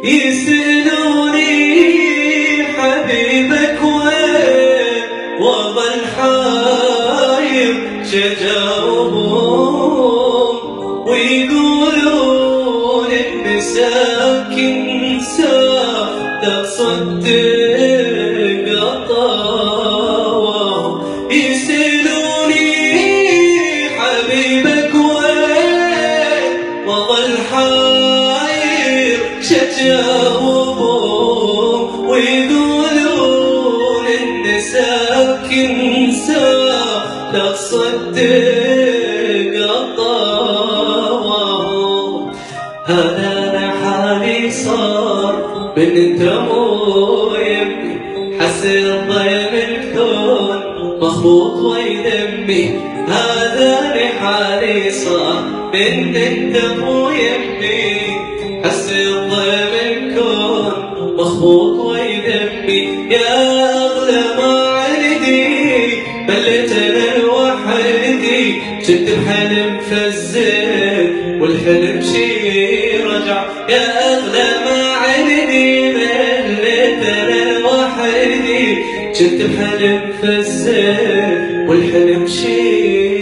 يسألوني حبيبك وين وظل حاير شجاوبهم ويقولون إن ساكن ساعة صدق طاوة يسألوني حبيبك وين وظل حاير شجاوبهم ويقولون إن ساكن لا تصدق الطاوة هذا أنا حالي صار من انت مو يمي حسن ضيم الكون مخبوط ويدمي هذا أنا حالي صار من انت مو يمي حسن ضيم الكون مخبوط ويدمي يا أغلى ما عندي بليت أنا لوحدي كنت بحلم فزين والحلم شي رجع يا أغلى ما عندي بليت أنا لوحدي كنت بحلم فزين والحلم شي